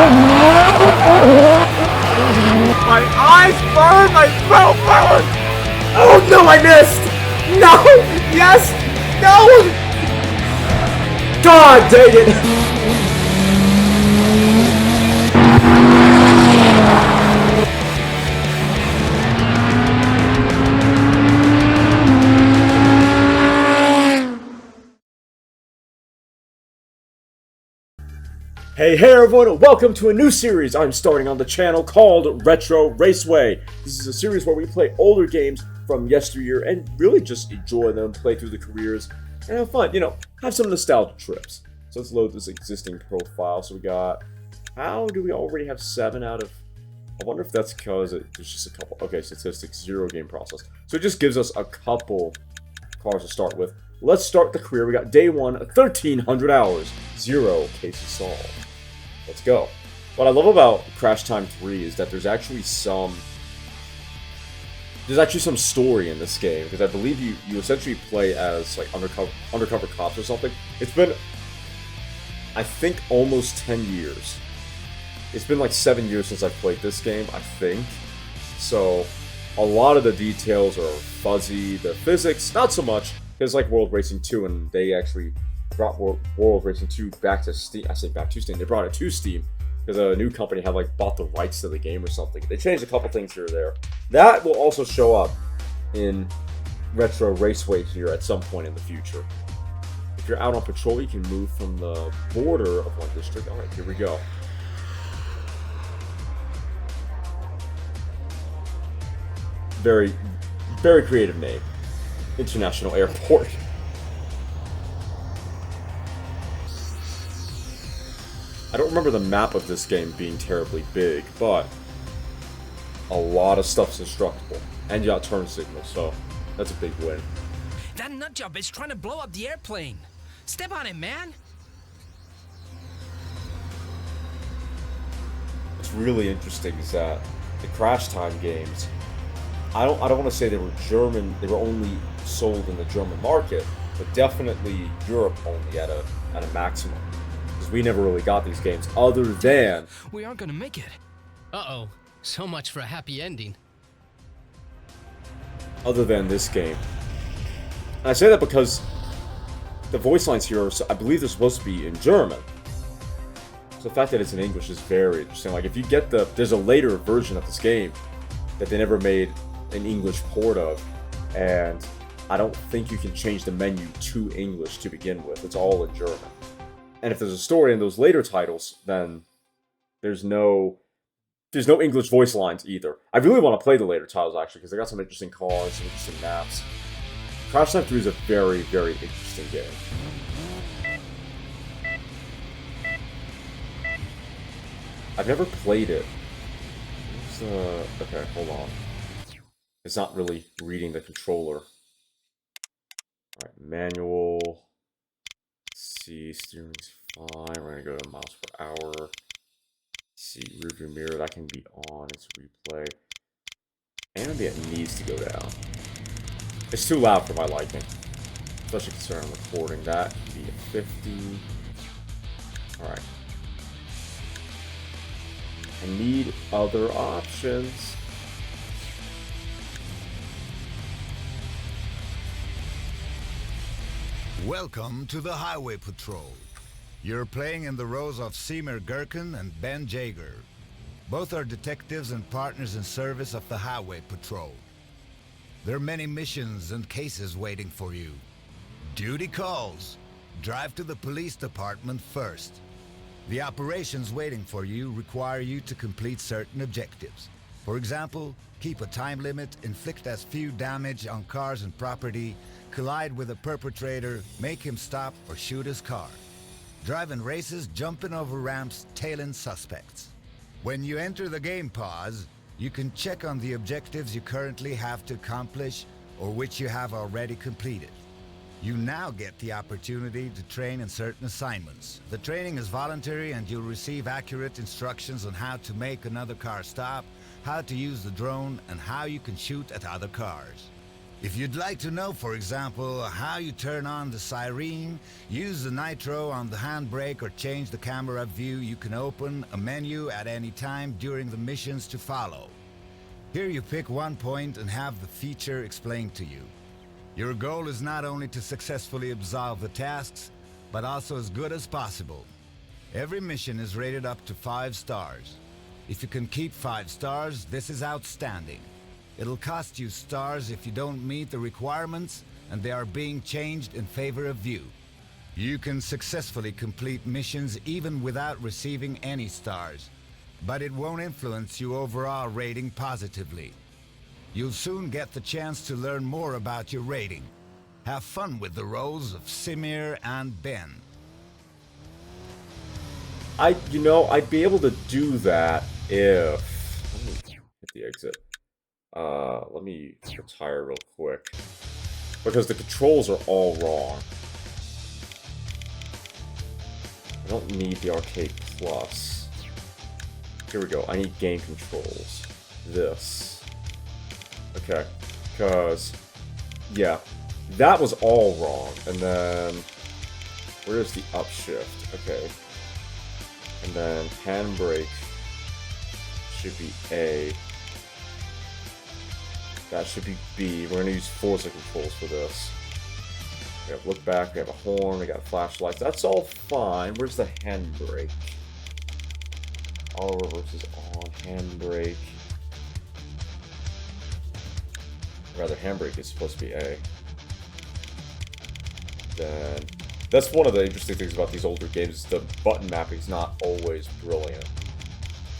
My eyes burn! My throat burns! Oh no, I missed! No! Yes! No! God dang it! Hey everyone, welcome to a new series I'm starting on the channel called Retro Raceway. This is a series where we play older games from yesteryear and really just enjoy them, play through the careers, and have fun, have some nostalgia trips. So let's load this existing profile. So we got, how do we already have 7 out of, I wonder if that's because there's just a couple, okay, statistics, 0 game process. So it just gives us a couple cars to start with. Let's start the career. We got day 1, 1,300 hours, 0 cases solved. Let's go. What I love about Crash Time 3 is that there's actually some story in this game, because I believe you essentially play as like undercover cops or something. It's been, I think, almost 10 years. It's been like 7 years since I played this game, I think. So a lot of the details are fuzzy. The physics, not so much. It's like World Racing 2, and they actually brought World Racing 2 back to Steam. I say back to Steam. They brought it to Steam because a new company had like bought the rights to the game or something. They changed a couple things here or there. That will also show up in Retro Raceway here at some point in the future. If you're out on patrol, you can move from the border of one district. All right, here we go. Very, very creative name. International Airport. I don't remember the map of this game being terribly big, but a lot of stuff's instructable. And you got turn signals, so that's a big win. That nutjob is trying to blow up the airplane. Step on it, man. What's really interesting is that the Crash Time games, I don't want to say they were German, they were only sold in the German market, but definitely Europe only at a maximum. Because we never really got these games other than... We aren't gonna make it. Uh-oh. So much for a happy ending. Other than this game. And I say that because the voice lines here are, I believe they're supposed to be in German. So the fact that it's in English is very interesting. Like if you get there's a later version of this game that they never made an English port of, and I don't think you can change the menu to English to begin with. It's all in German. And if there's a story in those later titles, then there's no English voice lines either. I really want to play the later titles actually, because they got some interesting cars, some interesting maps. Crash Time 3 is a very, very interesting game. I've never played it. Okay, hold on. It's not really reading the controller. Alright, manual. Let's see, steering's fine. We're gonna go to miles per hour. Let's see, rearview mirror, that can be on. It's replay. Ambient needs to go down. It's too loud for my liking. Especially considering I'm recording. That can be a 50. Alright. I need other options. Welcome to the Highway Patrol. You're playing in the roles of Seymour Gherkin and Ben Jaeger. Both are detectives and partners in service of the Highway Patrol. There are many missions and cases waiting for you. Duty calls. Drive to the police department first. The operations waiting for you require you to complete certain objectives. For example, keep a time limit, inflict as few damage on cars and property, collide with a perpetrator, make him stop or shoot his car. Driving races, jumping over ramps, tailing suspects. When you enter the game pause, you can check on the objectives you currently have to accomplish or which you have already completed. You now get the opportunity to train in certain assignments. The training is voluntary and you'll receive accurate instructions on how to make another car stop, how to use the drone, and how you can shoot at other cars. If you'd like to know, for example, how you turn on the siren, use the nitro on the handbrake, or change the camera view, you can open a menu at any time during the missions to follow. Here you pick one point and have the feature explained to you. Your goal is not only to successfully absolve the tasks, but also as good as possible. Every mission is rated up to 5 stars. If you can keep 5 stars, this is outstanding. It'll cost you stars if you don't meet the requirements, and they are being changed in favor of you. You can successfully complete missions even without receiving any stars, but it won't influence your overall rating positively. You'll soon get the chance to learn more about your rating. Have fun with the roles of Simir and Ben. I'd be able to do that if... Let me hit the exit. Let me retire real quick. Because the controls are all wrong. I don't need the Arcade Plus. Here we go. I need game controls. This. Okay. Because, yeah. That was all wrong. And then... Where's the upshift? Okay. And then handbrake should be A. That should be B. We're going to use Forza controls for this. We have look back, we have a horn, we got flashlights. That's all fine. Where's the handbrake? Auto reverse is on. Handbrake. Rather, handbrake is supposed to be A. Then... That's one of the interesting things about these older games. The button mapping is not always brilliant.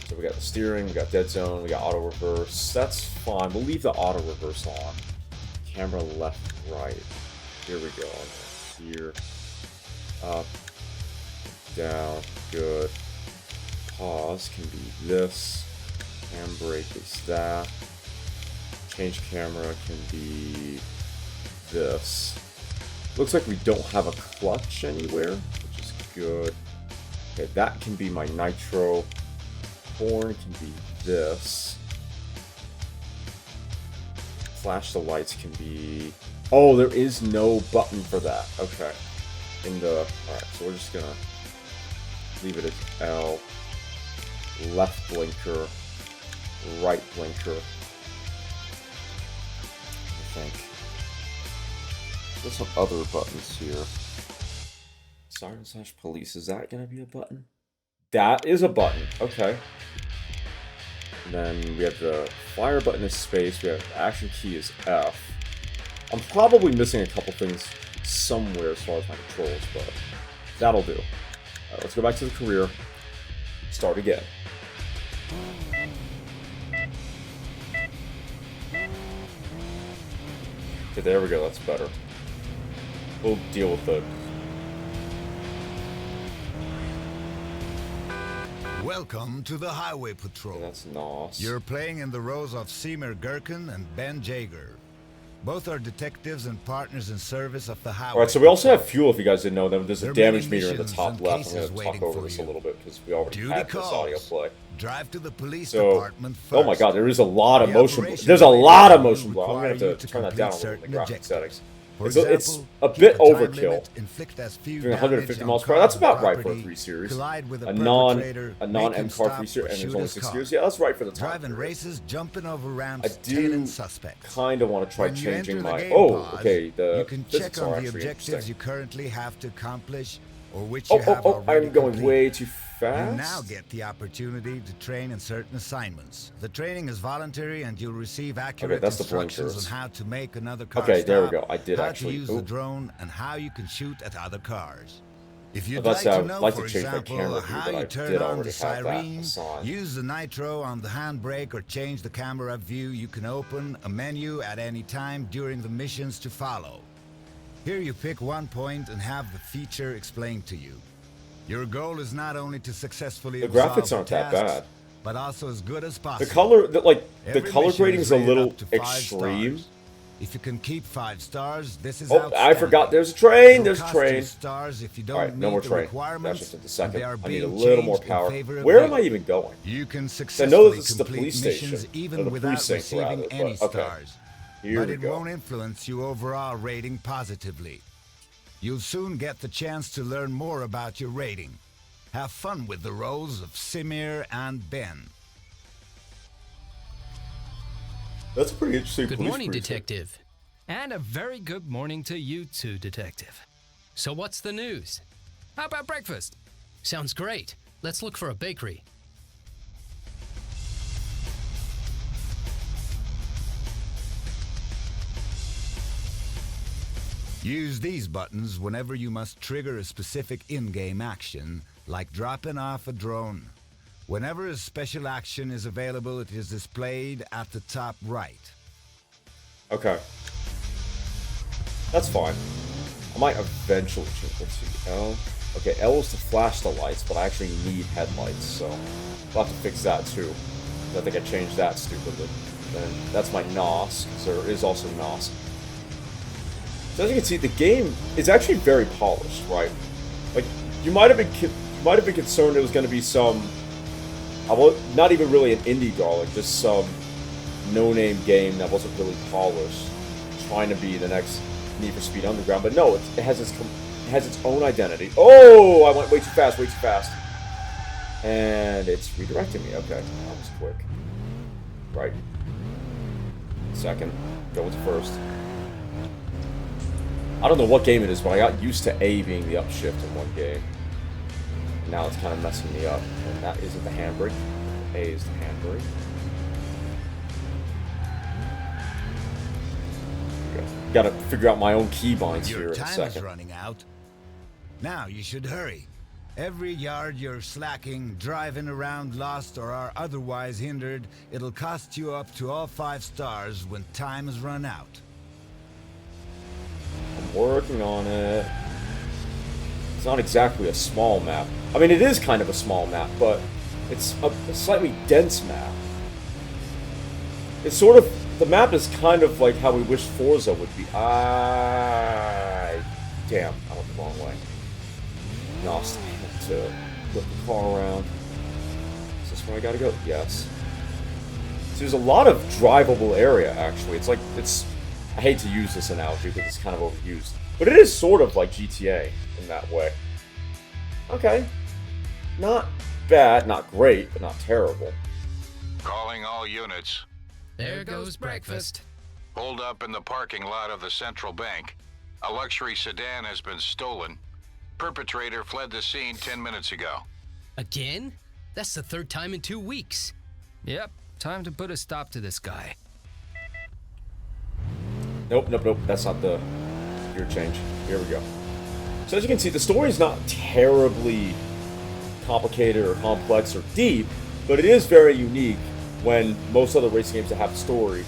So we got the steering, we got dead zone, we got auto reverse. That's fine. We'll leave the auto reverse on. Camera left, right. Here we go. Here. Up. Down. Good. Pause can be this. Handbrake is that. Change camera can be this. Looks like we don't have a clutch anywhere, which is good. Okay, that can be my nitro. Horn can be this. Flash the lights can be... Oh, there is no button for that. Okay. Alright, so we're just gonna leave it as L. Left blinker. Right blinker. I think. There's some other buttons here. Siren / police, is that gonna be a button? That is a button, okay. And then we have the fire button is space, we have the action key is F. I'm probably missing a couple things somewhere as far as my controls, but that'll do. Alright, let's go back to the career. Start again. Okay, there we go, that's better. We'll deal with the... Welcome to the Highway Patrol. That's nice. You're playing in the roles of Simir Gherkin and Ben Jaeger. Both are detectives and partners in service of the Highway Alright, so we also have fuel if you guys didn't know them. There's a damage meter in the top left. I'm going to talk over this a little bit because we already had this audio play. Drive to the police department first. Oh my god, there is a lot of motion. There's a lot of motion blur. I'm going to have to turn that down a little in the graphic settings. It's a bit overkill. Doing 150 miles per hour. That's about right for a 3 Series. A non-M car 3 Series, and there's only 6 Series. Yeah, that's right for the time. Driving races, jumping over ramps, I do kind of want to try changing my... Oh, okay. You can check on the objectives you currently have to accomplish, or which you have already I'm going completed. way too fast. You now get the opportunity to train in certain assignments. The training is voluntary, and you'll receive accurate instructions on how to make another car stop, there we go. I did how actually. to use the drone, and how you can shoot at other cars. If you'd Unless like I to know, like for to change my example, camera view, how but you I turn did on already the have that siren, assigned. use the nitro on the handbrake, or change the camera view, you can open a menu at any time during the missions to follow. Here you pick one point and have the feature explained to you. Your goal is not only to successfully The graphics aren't that bad, but also as good as possible. The color, the color mission grading is a rated little up to 5 extreme. stars. If you can keep 5 stars, this is Oh, outstanding. I forgot. There's a train. It'll There's a cost train. you stars if you don't All right, no meet more the train. requirements, That's just a second. and they are I need a being little more changed in power. favor of Where you. am I even going? You can I know successfully this is the complete police missions station, even or the without precinct, receiving rather, any but, okay. stars. Here but we it go. won't influence your overall rating positively. You'll soon get the chance to learn more about your rating. Have fun with the roles of Simir and Ben. That's a pretty interesting Good police morning, precinct. Detective. And a very good morning to you too, Detective. So what's the news? How about breakfast? Sounds great. Let's look for a bakery. Use these buttons whenever you must trigger a specific in-game action, like dropping off a drone. Whenever a special action is available, it is displayed at the top right. Okay. That's fine. I might eventually change. Let's see. L. Okay, L is to flash the lights, but I actually need headlights, so I'll have to fix that too. I think I changed that stupidly. Then that's my NOS, because there is also NOS. So as you can see, the game is actually very polished, right? Like, you might have been concerned it was going to be some, not even really an indie darling, just some no-name game that wasn't really polished, trying to be the next Need for Speed Underground. But no, it has its own identity. Oh, I went way too fast, and it's redirecting me. Okay, that was quick. Right. Second, go into first. I don't know what game it is, but I got used to A being the upshift in one game. Now it's kind of messing me up. And that isn't the handbrake. A is the handbrake. Gotta figure out my own keybinds here in a Your time is second. running out. Now you should hurry. Every yard you're slacking, driving around lost, or are otherwise hindered, it'll cost you up to all 5 stars when time has run out. I'm working on it. It's not exactly a small map. I mean, it is kind of a small map, but it's a slightly dense map. It's sort of, the map is kind of like how we wish Forza would be. Damn, I went the wrong way. Lost to flip the car around. Is this where I gotta go? Yes. So there's a lot of drivable area, actually. I hate to use this analogy because it's kind of overused. But it is sort of like GTA in that way. Okay. Not bad, not great, but not terrible. Calling all units. There goes breakfast. Hold up in the parking lot of the central bank. A luxury sedan has been stolen. Perpetrator fled the scene 10 minutes ago. Again? That's the 3rd time in 2 weeks. Yep, time to put a stop to this guy. Nope. That's not the gear change. Here we go. So as you can see, the story is not terribly complicated or complex or deep, but it is very unique when most other racing games that have a story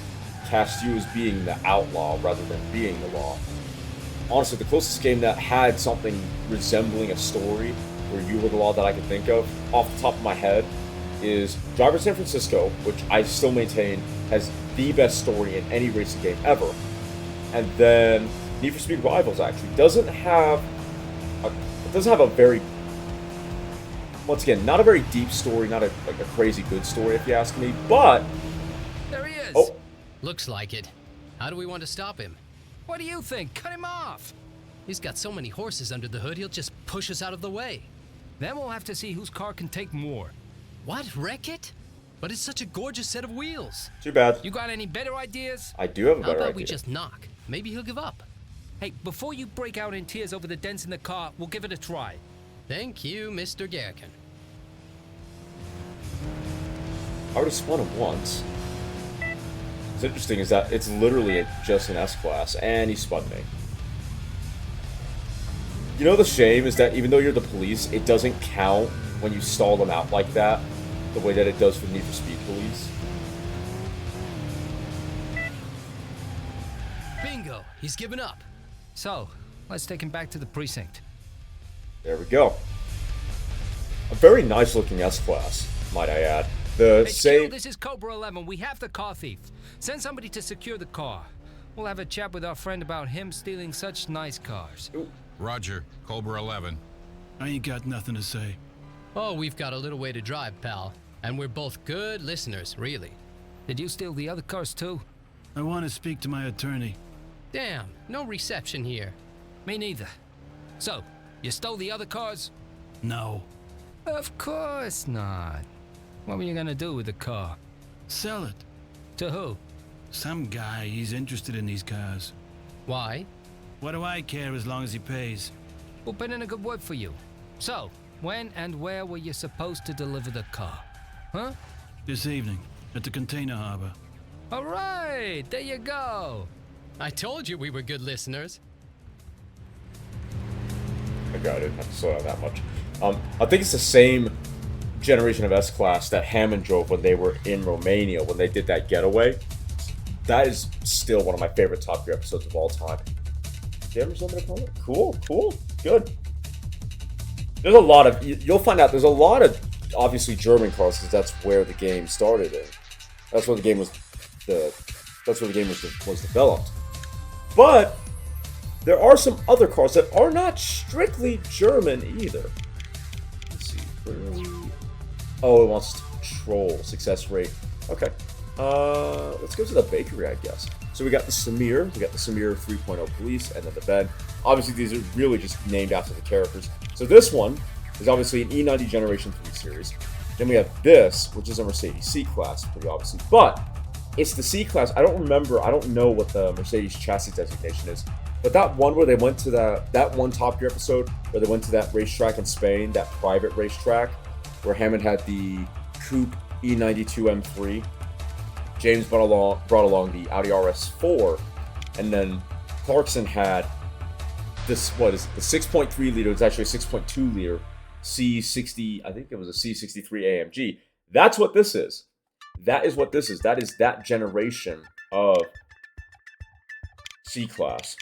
cast you as being the outlaw rather than being the law. Honestly, the closest game that had something resembling a story where you were the law that I can think of, off the top of my head, is Driver San Francisco, which I still maintain has the best story in any racing game ever. And then Need for Speed Rivals actually doesn't have a very, once again, not a very deep story, not a crazy good story if you ask me, but There he is. oh, Looks like it. How do we want to stop him? What do you think? Cut him off. He's got so many horses under the hood, he'll just push us out of the way. Then we'll have to see whose car can take more. What? Wreck it? But it's such a gorgeous set of wheels. too bad. You got any better ideas? I do have a How better about idea. we just knock? Maybe he'll give up. Hey, before you break out in tears over the dents in the car, we'll give it a try. Thank you, Mr. Garrican. I already spun him once. What's interesting is that it's literally just an S-Class, and he spun me. You know the shame is that even though you're the police, it doesn't count when you stall them out like that, the way that it does for Need for Speed Police. Bingo! He's given up. So, let's take him back to the precinct. There we go. A very nice looking S-Class, might I add. The HQ, same... this is Cobra 11. We have the car thief. Send somebody to secure the car. We'll have a chat with our friend about him stealing such nice cars. Roger, Cobra 11. I ain't got nothing to say. Oh, we've got a little way to drive, pal. And we're both good listeners, really. Did you steal the other cars too? I want to speak to my attorney. Damn, no reception here. Me neither. So, you stole the other cars? No. Of course not. What were you gonna do with the car? Sell it. To who? Some guy, he's interested in these cars. Why? What do I care as long as he pays? We'll put in a good word for you. So, when and where were you supposed to deliver the car? Huh? This evening, at the container harbor. All right, there you go. I told you we were good listeners. I got it. I slow down that much. I think it's the same generation of S-Class that Hammond drove when they were in Romania, when they did that getaway. That is still one of my favorite Top Gear episodes of all time. Jammers Limited Comment? Cool, good. There's a lot of, you'll find out there's a lot of, obviously, German cars, because that's where the game started in. That's where the game was, was developed. But there are some other cars that are not strictly German either. Let's see. Oh, it wants to control success rate. Okay. Let's go to the bakery, I guess. So we got the Samir, 3.0 Police, and then the Ben. Obviously, these are really just named after the characters. So this one is obviously an E90 Generation 3 series. Then we have this, which is a Mercedes C-Class, pretty obviously. But it's the C-Class. I don't know what the Mercedes chassis designation is. But that one where they went to that one Top Gear episode, where they went to that racetrack in Spain, that private racetrack, where Hammond had the coupe E92 M3. James brought along the Audi RS4, and then Clarkson had this, what is it, the 6.3 liter, it's actually a 6.2 liter C60, I think it was a C63 AMG. That's what this is. That is what this is. That is that generation of C-Class.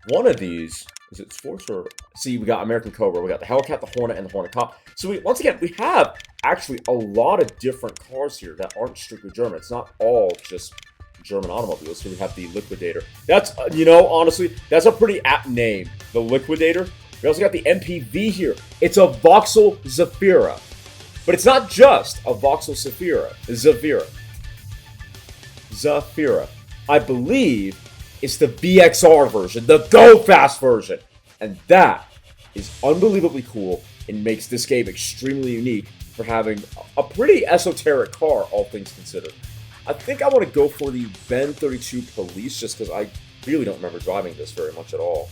One of these, is it sports or... See, we got American Cobra, we got the Hellcat, the Hornet, and the Hornet Cop. So once again, we have actually a lot of different cars here that aren't strictly German. It's not all just German automobiles. So we have the Liquidator. That's, honestly, that's a pretty apt name. The Liquidator. We also got the MPV here. It's a Vauxhall Zafira. But it's not just a Vauxhall Zafira. I believe it's the VXR version, the Go Fast version. And that is unbelievably cool and makes this game extremely unique for having a pretty esoteric car, all things considered. I think I want to go for the Ben 32 Police just because I really don't remember driving this very much at all.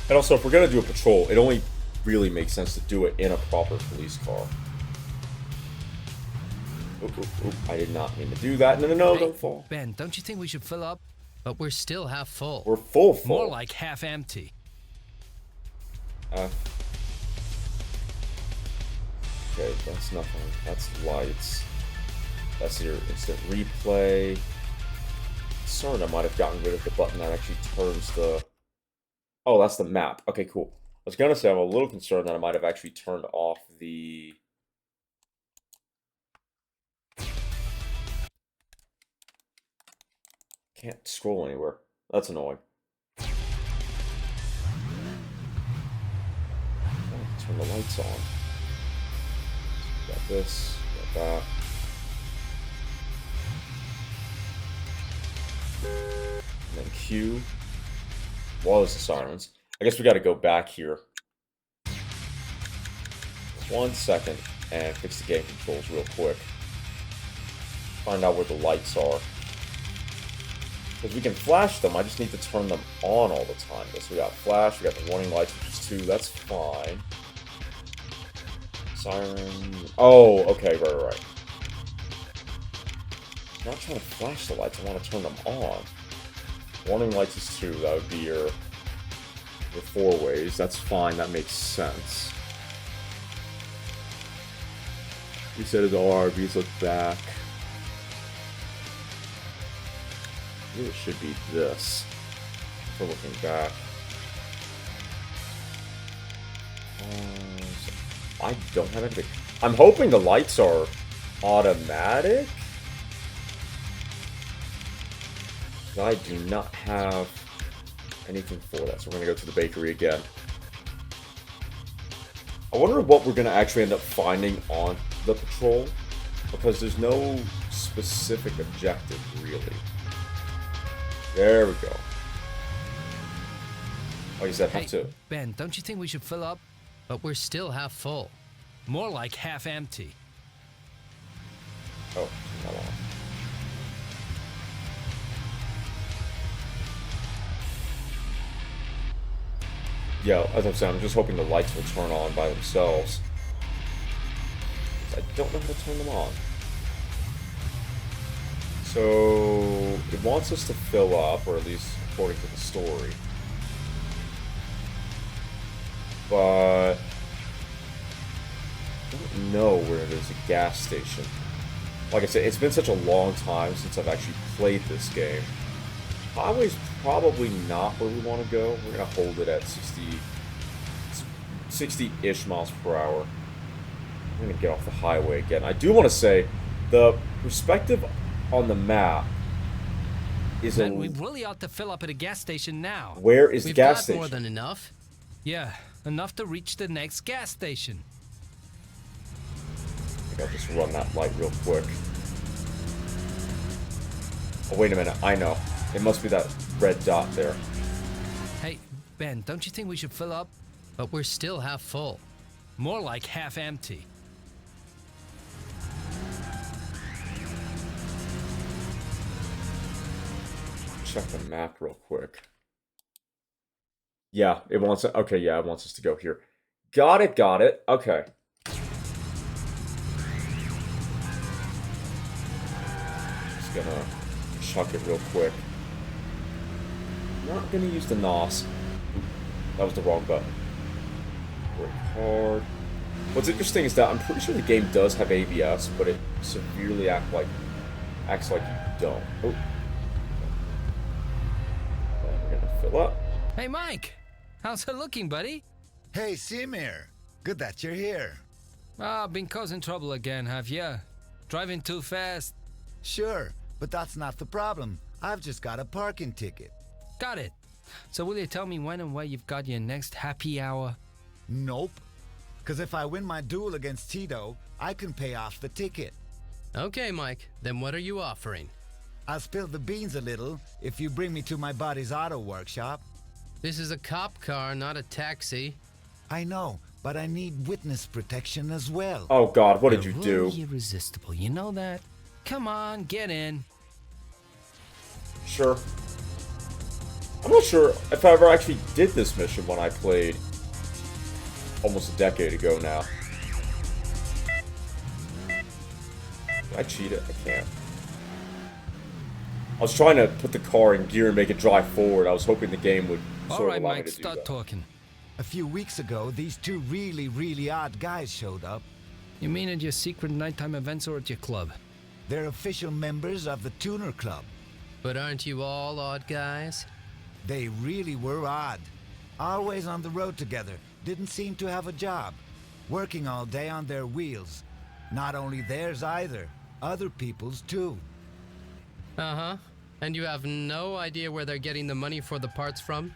And also, if we're going to do a patrol, it only really makes sense to do it in a proper police car. Oop, I did not mean to do that. No, Hey, don't fall. Ben, don't you think we should fill up? But we're still half full. We're full. More like half empty. Okay, that's nothing. That's lights. That's your instant replay. Concerned I might have gotten rid of the button that actually turns the... Oh, that's the map. Okay, cool. I was going to say I'm a little concerned that I might have actually turned off the... Can't scroll anywhere. That's annoying. Turn the lights on. Got this, got that. And then Q. Was the sirens. I guess we got to go back here. 1 second and fix the game controls real quick. Find out where the lights are. Because we can flash them, I just need to turn them on all the time. So we got flash, we got the warning lights, which is 2, that's fine. Siren. Oh, okay, right. I'm not trying to flash the lights, I want to turn them on. Warning lights is 2, that would be your 4 ways. That's fine, that makes sense. Reset his RVs, look back. I think it should be this. For looking back. I don't have anything. I'm hoping the lights are automatic. I do not have anything for that, so we're going to go to the bakery again. I wonder what we're going to actually end up finding on the patrol, because there's no specific objective, really. There we go. Oh, you said have to. Ben, don't you think we should fill up? But we're still half full. More like half empty. Oh, not on. Yeah, as I'm saying, I'm just hoping the lights will turn on by themselves. I don't know how to turn them on. So, it wants us to fill up, or at least according to the story. But I don't know where there's a gas station. Like I said, it's been such a long time since I've actually played this game. Highway's probably not where we want to go. We're going to hold it at 60-ish miles per hour. I'm going to get off the highway again. I do want to say, the perspective on the map is Ben, we really ought to fill up at a gas station now. Where is the gas station? We've got more than enough. Yeah, enough to reach the next gas station. I think I'll just run that light real quick. Oh, wait a minute. I know. It must be that red dot there. Hey, Ben, don't you think we should fill up? But we're still half full. More like half empty. Check the map real quick. Yeah, it wants it. Okay, yeah, it wants us to go here. Got it, got it. Okay. Just gonna chuck it real quick. Not gonna use the NOS. That was the wrong button. Work hard. What's interesting is that I'm pretty sure the game does have ABS, but it severely acts like you don't. Oh. We're gonna fill up. Hey, Mike. How's it looking, buddy? Hey, Simir. Good that you're here. Been causing trouble again, have ya? Driving too fast? Sure, but that's not the problem. I've just got a parking ticket. Got it. So will you tell me when and where you've got your next happy hour? Nope. Because if I win my duel against Tito, I can pay off the ticket. Okay, Mike. Then what are you offering? I'll spill the beans a little if you bring me to my buddy's auto workshop. This is a cop car, not a taxi. I know, but I need witness protection as well. Oh God, what did you You're do? irresistible, you know that? Come on, get in. Sure. I'm not sure if I ever actually did this mission when I played almost a decade ago now. Can I cheat it? I can't. I was trying to put the car in gear and make it drive forward. I was hoping the game would sort All of right, allow me Mike, to do start Uh, that. talking. A few weeks ago, these two really odd guys showed up. You mean at your secret nighttime events or at your club? They're official members of the Tuner Club. But aren't you all odd guys? They really were odd. Always on the road together, didn't seem to have a job. Working all day on their wheels. Not only theirs either, other people's too. Uh-huh. And you have no idea where they're getting the money for the parts from?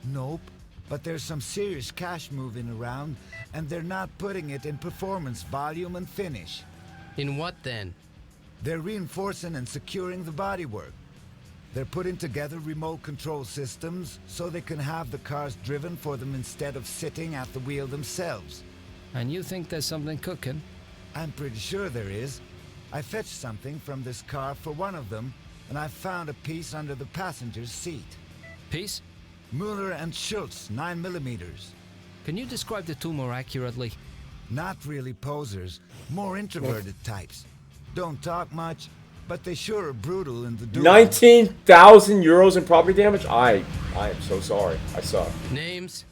Nope, but there's some serious cash moving around, and they're not putting it in performance, volume, and finish. In what then? They're reinforcing and securing the bodywork. They're putting together remote control systems so they can have the cars driven for them instead of sitting at the wheel themselves. And you think there's something cooking? I'm pretty sure there is. I fetched something from this car for one of them, and I found a piece under the passenger's seat. Peace? Mueller and Schultz, 9mm. Can you describe the two more accurately? Not really posers, more introverted types. Don't talk much, but they sure are brutal in the duel. 19,000 euros in property damage? I am so sorry. I suck. Names?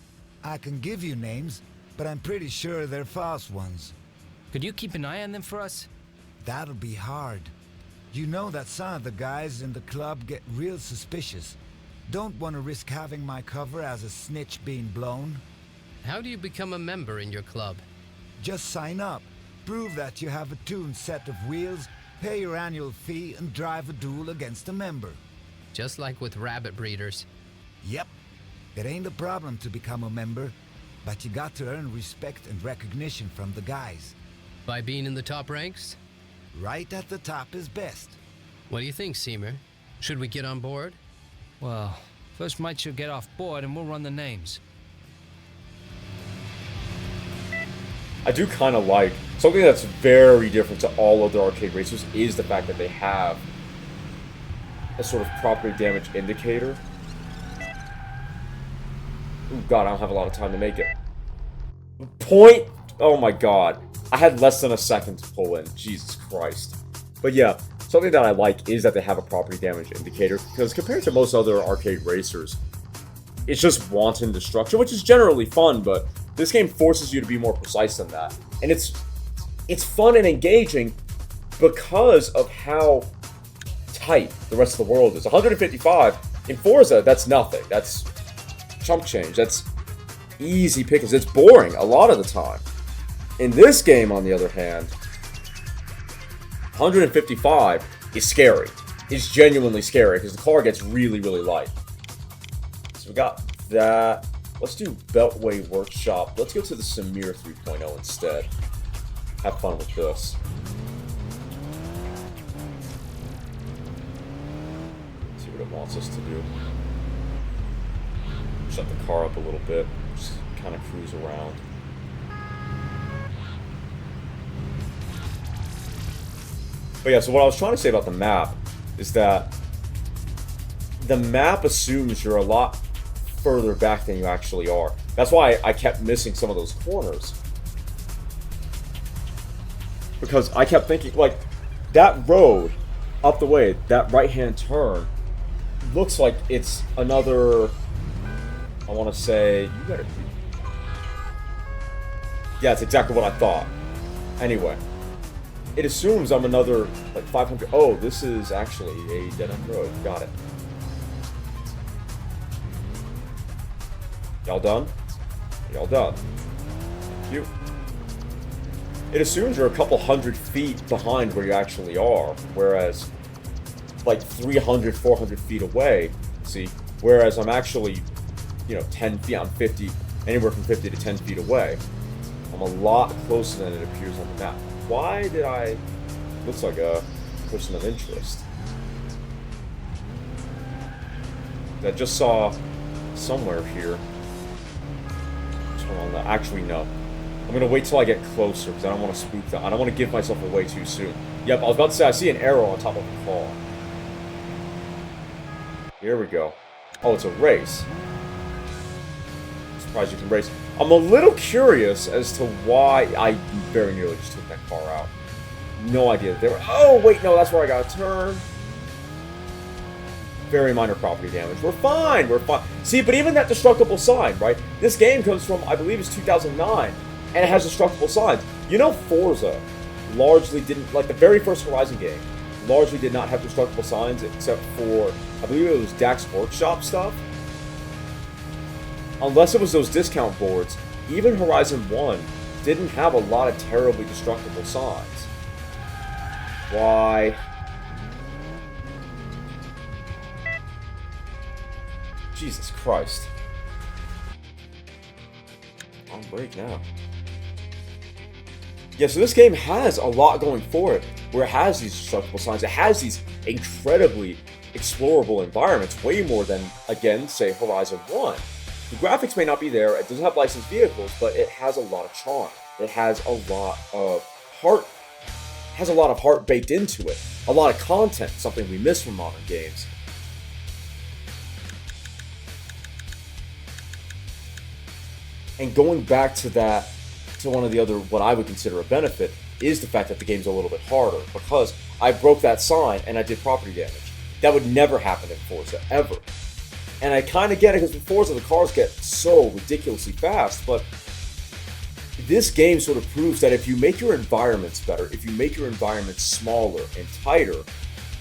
I can give you names, but I'm pretty sure they're false ones. Could you keep an eye on them for us? That'll be hard. You know that some of the guys in the club get real suspicious. Don't want to risk having my cover as a snitch being blown. How do you become a member in your club? Just sign up, prove that you have a tuned set of wheels, pay your annual fee, and drive a duel against a member. Just like with rabbit breeders. Yep. It ain't a problem to become a member, but you got to earn respect and recognition from the guys. By being in the top ranks? Right at the top is best. What do you think, Seymour? Should we get on board? Well, first Mike should get off board and we'll run the names. I do kind of like something that's very different to all other arcade racers is the fact that they have a sort of property damage indicator. Oh god, I don't have a lot of time to make it. Point! Oh my god. I had less than a second to pull in. Jesus Christ. But yeah, something that I like is that they have a property damage indicator, because compared to most other arcade racers, it's just wanton destruction, which is generally fun, but this game forces you to be more precise than that. And it's fun and engaging because of how tight the rest of the world is. 155 in Forza, that's nothing. That's chump change. That's easy pickings. It's boring a lot of the time. In this game, on the other hand, 155 is scary. It's genuinely scary because the car gets really, really light. So we got that. Let's do Beltway Workshop. Let's go to the Samir 3.0 instead. Have fun with this. See what it wants us to do. Shut the car up a little bit. Just kind of cruise around. But yeah, so what I was trying to say about the map is that the map assumes you're a lot further back than you actually are. That's why I kept missing some of those corners. Because I kept thinking, like, that road up the way, that right-hand turn, looks like it's another, I want to say, you better be. Yeah, it's exactly what I thought. Anyway. It assumes I'm another, like, 500. Oh, this is actually a dead-end road. Got it. Y'all done? Y'all done. Thank you. It assumes you're a couple hundred feet behind where you actually are, whereas, like, 300, 400 feet away, see? Whereas I'm actually, you know, 10 feet, I'm 50, anywhere from 50 to 10 feet away. I'm a lot closer than it appears on the map. Why did I... Looks like a person of interest. I just saw somewhere here. Hold on, actually, no. I'm going to wait till I get closer because I don't want to spook them. I don't want to give myself away too soon. Yep, I was about to say, I see an arrow on top of the car. Here we go. Oh, it's a race. I'm surprised you can race. I'm a little curious as to why I very nearly just took that car out. No idea. They were. Oh, wait, no, that's where I got to turn. Very minor property damage. We're fine. We're fine. See, but even that destructible sign, right? This game comes from, I believe it's 2009, and it has destructible signs. You know, Forza largely didn't, like the very first Horizon game, largely did not have destructible signs except for, I believe it was Dax Workshop stuff. Unless it was those discount boards, even Horizon 1 didn't have a lot of terribly destructible signs. Why? Jesus Christ. On break now. Yeah, so this game has a lot going for it, where it has these destructible signs. It has these incredibly explorable environments, way more than, again, say, Horizon 1. The graphics may not be there, it doesn't have licensed vehicles, but it has a lot of charm. It has a lot of heart. It has a lot of heart baked into it. A lot of content, something we miss from modern games. And going back to that, to one of the other, what I would consider a benefit, is the fact that the game's a little bit harder, because I broke that sign and I did property damage. That would never happen in Forza, ever. And I kind of get it, because with Forza, the cars get so ridiculously fast, but this game sort of proves that if you make your environments better, if you make your environments smaller and tighter,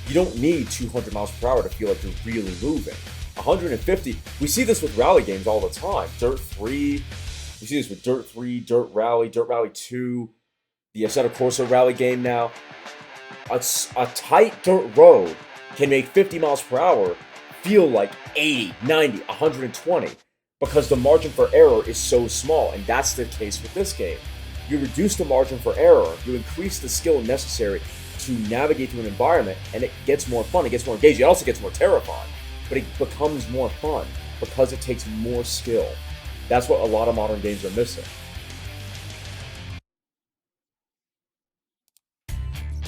you don't need 200 miles per hour to feel like you're really moving. 150, we see this with rally games all the time. Dirt 3, You see this with Dirt 3, Dirt Rally 2, the Assetto Corsa Rally game now. A tight dirt road can make 50 miles per hour feel like 80, 90, 120 because the margin for error is so small, and that's the case with this game. You reduce the margin for error, you increase the skill necessary to navigate through an environment, and it gets more fun, it gets more engaging, it also gets more terrifying, but it becomes more fun because it takes more skill. That's what a lot of modern games are missing.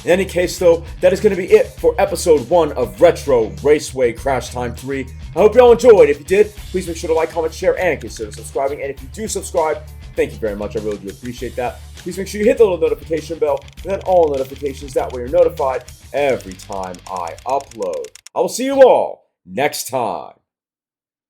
In any case, though, that is going to be it for episode 1 of Retro Raceway Crash Time 3. I hope you all enjoyed. If you did, please make sure to like, comment, share, and consider subscribing. And if you do subscribe, thank you very much. I really do appreciate that. Please make sure you hit the little notification bell and then all notifications. That way you're notified every time I upload. I will see you all next time.